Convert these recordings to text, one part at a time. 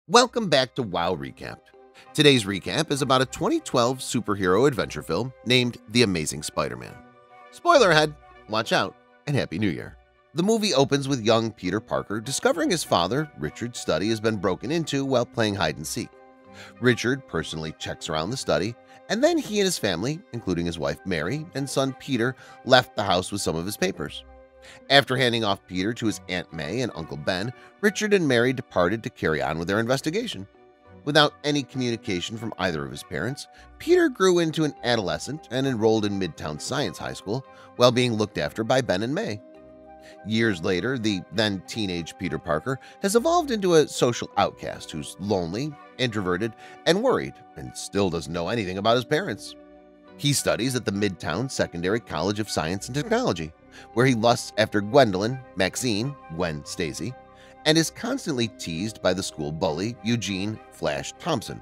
Welcome back to WoW Recap. Today's recap is about a 2012 superhero adventure film named The Amazing Spider-Man. Spoiler ahead, watch out, and Happy New Year. The movie opens with young Peter Parker discovering his father, Richard's study has been broken into while playing hide-and-seek. Richard personally checks around the study, and then he and his family, including his wife Mary and son Peter, left the house with some of his papers. After handing off Peter to his Aunt May and Uncle Ben, Richard and Mary departed to carry on with their investigation. Without any communication from either of his parents, Peter grew into an adolescent and enrolled in Midtown Science High School while being looked after by Ben and May. Years later, the then teenage Peter Parker has evolved into a social outcast who's lonely, introverted, and worried, and still doesn't know anything about his parents. He studies at the Midtown Secondary College of Science and Technology, where he lusts after Gwendolyn, Maxine, Gwen Stacy, and is constantly teased by the school bully Eugene Flash Thompson,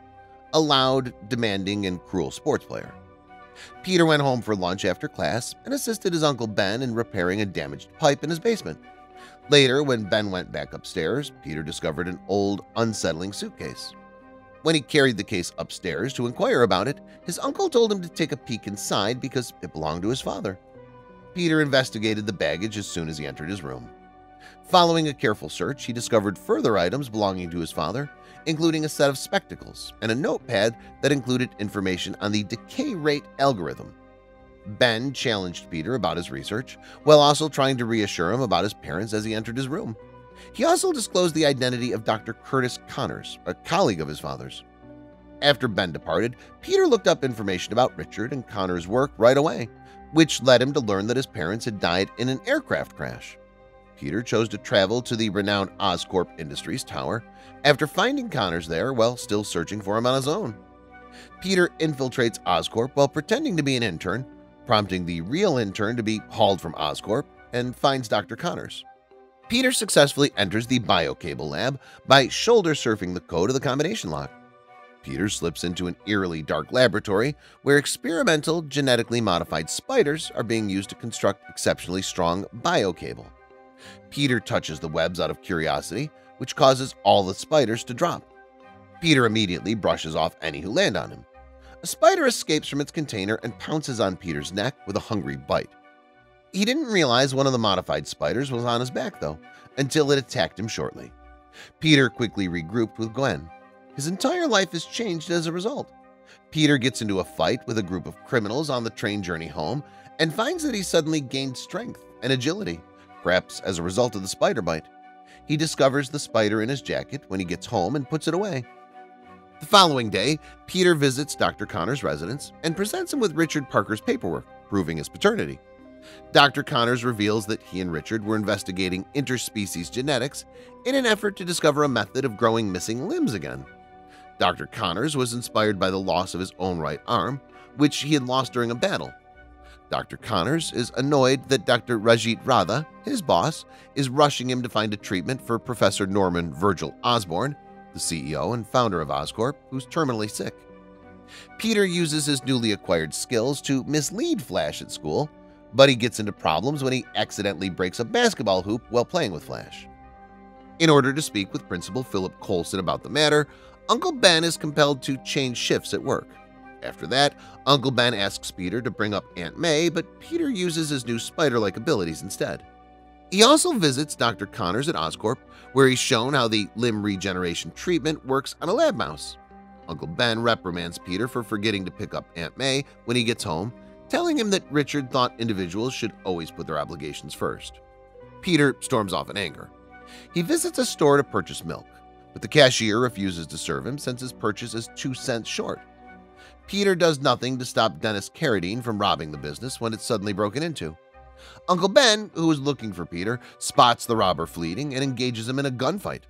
a loud, demanding, and cruel sports player. Peter went home for lunch after class and assisted his Uncle Ben in repairing a damaged pipe in his basement. Later, when Ben went back upstairs, Peter discovered an old, unsettling suitcase. When he carried the case upstairs to inquire about it, his uncle told him to take a peek inside because it belonged to his father. Peter investigated the baggage as soon as he entered his room. Following a careful search, he discovered further items belonging to his father, including a set of spectacles and a notepad that included information on the decay rate algorithm. Ben challenged Peter about his research, while also trying to reassure him about his parents as he entered his room. He also disclosed the identity of Dr. Curtis Connors, a colleague of his father's. After Ben departed, Peter looked up information about Richard and Connors' work right away, which led him to learn that his parents had died in an aircraft crash. Peter chose to travel to the renowned Oscorp Industries tower after finding Connors there while still searching for him on his own. Peter infiltrates Oscorp while pretending to be an intern, prompting the real intern to be hauled from Oscorp, and finds Dr. Connors. Peter successfully enters the biocable lab by shoulder surfing the code of the combination lock. Peter slips into an eerily dark laboratory where experimental genetically modified spiders are being used to construct exceptionally strong biocable. Peter touches the webs out of curiosity, which causes all the spiders to drop. Peter immediately brushes off any who land on him. A spider escapes from its container and pounces on Peter's neck with a hungry bite. He didn't realize one of the modified spiders was on his back, though, until it attacked him shortly. Peter quickly regrouped with Gwen. His entire life has changed as a result. Peter gets into a fight with a group of criminals on the train journey home and finds that he suddenly gained strength and agility, perhaps as a result of the spider bite. He discovers the spider in his jacket when he gets home and puts it away. The following day, Peter visits Dr. Connors' residence and presents him with Richard Parker's paperwork, proving his paternity. Dr. Connors reveals that he and Richard were investigating interspecies genetics in an effort to discover a method of growing missing limbs again. Dr. Connors was inspired by the loss of his own right arm, which he had lost during a battle. Dr. Connors is annoyed that Dr. Rajit Radha, his boss, is rushing him to find a treatment for Professor Norman Virgil Osborn, the CEO and founder of Oscorp, who's terminally sick. Peter uses his newly acquired skills to mislead Flash at school, but he gets into problems when he accidentally breaks a basketball hoop while playing with Flash. In order to speak with Principal Philip Coulson about the matter, Uncle Ben is compelled to change shifts at work. After that, Uncle Ben asks Peter to bring up Aunt May, but Peter uses his new spider-like abilities instead. He also visits Dr. Connors at Oscorp, where he's shown how the limb regeneration treatment works on a lab mouse. Uncle Ben reprimands Peter for forgetting to pick up Aunt May when he gets home, telling him that Richard thought individuals should always put their obligations first. Peter storms off in anger. He visits a store to purchase milk, but the cashier refuses to serve him since his purchase is 2 cents short. Peter does nothing to stop Dennis Carradine from robbing the business when it's suddenly broken into. Uncle Ben, who is looking for Peter, spots the robber fleeing and engages him in a gunfight.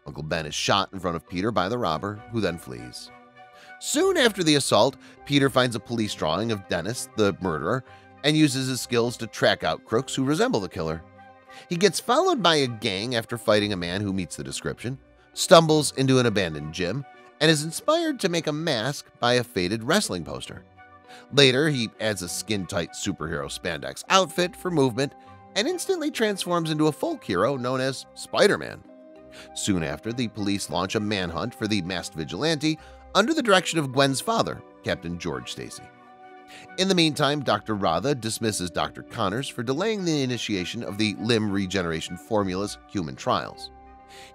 Uncle Ben is shot in front of Peter by the robber, who then flees. Soon after the assault, Peter finds a police drawing of Dennis, the murderer, and uses his skills to track out crooks who resemble the killer. He gets followed by a gang after fighting a man who meets the description, stumbles into an abandoned gym, and is inspired to make a mask by a faded wrestling poster. Later, he adds a skin-tight superhero spandex outfit for movement and instantly transforms into a folk hero known as Spider-Man. Soon after, the police launch a manhunt for the masked vigilante under the direction of Gwen's father, Captain George Stacy. In the meantime, Dr. Radha dismisses Dr. Connors for delaying the initiation of the limb regeneration formula's human trials.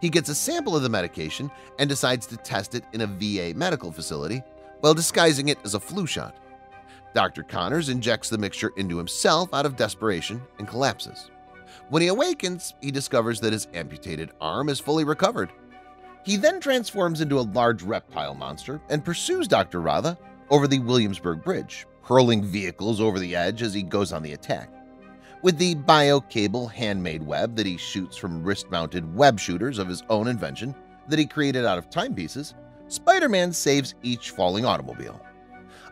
He gets a sample of the medication and decides to test it in a VA medical facility while disguising it as a flu shot. Dr. Connors injects the mixture into himself out of desperation and collapses. When he awakens, he discovers that his amputated arm is fully recovered. He then transforms into a large reptile monster and pursues Dr. Radha over the Williamsburg Bridge, hurling vehicles over the edge as he goes on the attack. With the bio-cable handmade web that he shoots from wrist-mounted web shooters of his own invention that he created out of timepieces, Spider-Man saves each falling automobile.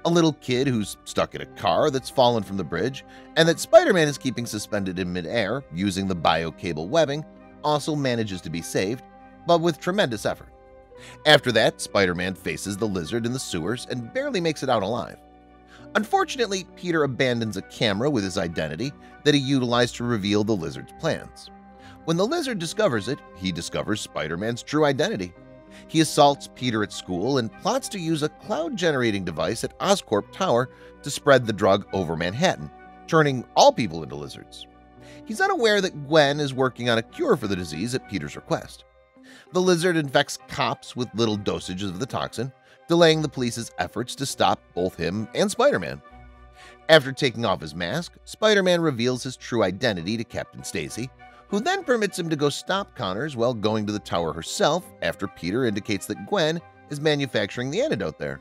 A little kid who's stuck in a car that's fallen from the bridge and that Spider-Man is keeping suspended in midair using the bio-cable webbing also manages to be saved, but with tremendous effort. After that, Spider-Man faces the lizard in the sewers and barely makes it out alive. Unfortunately, Peter abandons a camera with his identity that he utilized to reveal the lizard's plans. When the lizard discovers it, he discovers Spider-Man's true identity. He assaults Peter at school and plots to use a cloud-generating device at Oscorp Tower to spread the drug over Manhattan, turning all people into lizards. He's unaware that Gwen is working on a cure for the disease at Peter's request. The lizard infects cops with little dosages of the toxin, delaying the police's efforts to stop both him and Spider-Man. After taking off his mask, Spider-Man reveals his true identity to Captain Stacy, who then permits him to go stop Connors while going to the tower herself after Peter indicates that Gwen is manufacturing the antidote there.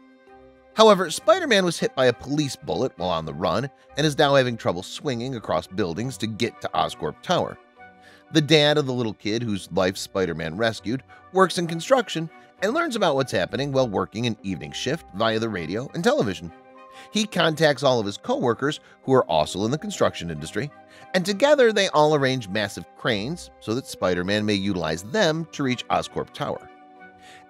However, Spider-Man was hit by a police bullet while on the run and is now having trouble swinging across buildings to get to Oscorp Tower. The dad of the little kid whose life Spider-Man rescued works in construction and learns about what's happening while working an evening shift via the radio and television. He contacts all of his co-workers who are also in the construction industry, and together they all arrange massive cranes so that Spider-Man may utilize them to reach Oscorp Tower.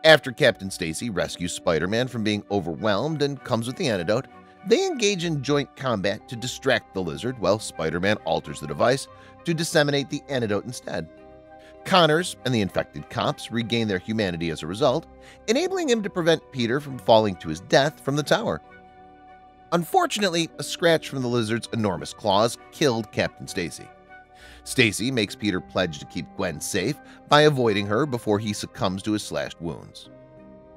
After Captain Stacy rescues Spider-Man from being overwhelmed and comes with the antidote, they engage in joint combat to distract the lizard while Spider-Man alters the device to disseminate the antidote instead. Connors and the infected cops regain their humanity as a result, enabling him to prevent Peter from falling to his death from the tower. Unfortunately, a scratch from the lizard's enormous claws killed Captain Stacy. Stacy makes Peter pledge to keep Gwen safe by avoiding her before he succumbs to his slashed wounds.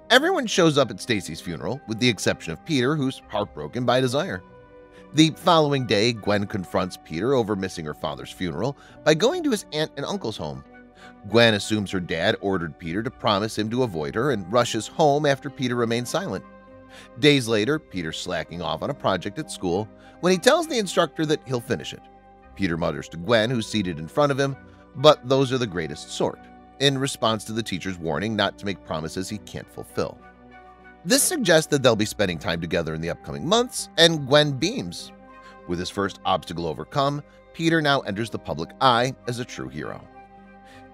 Everyone shows up at Stacy's funeral, with the exception of Peter, who's heartbroken by desire. The following day, Gwen confronts Peter over missing her father's funeral by going to his aunt and uncle's home. Gwen assumes her dad ordered Peter to promise him to avoid her and rushes home after Peter remains silent. Days later, Peter's slacking off on a project at school when he tells the instructor that he'll finish it. Peter mutters to Gwen, who's seated in front of him, "But those are the greatest sort," in response to the teacher's warning not to make promises he can't fulfill. This suggests that they'll be spending time together in the upcoming months, and Gwen beams. With his first obstacle overcome, Peter now enters the public eye as a true hero.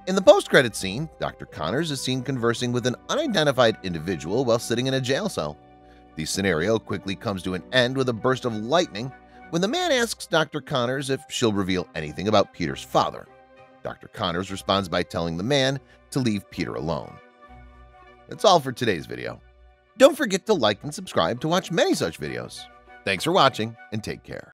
In the post-credits scene, Dr. Connors is seen conversing with an unidentified individual while sitting in a jail cell. The scenario quickly comes to an end with a burst of lightning when the man asks Dr. Connors if she'll reveal anything about Peter's father. Dr. Connors responds by telling the man to leave Peter alone. That's all for today's video. Don't forget to like and subscribe to watch many such videos. Thanks for watching and take care.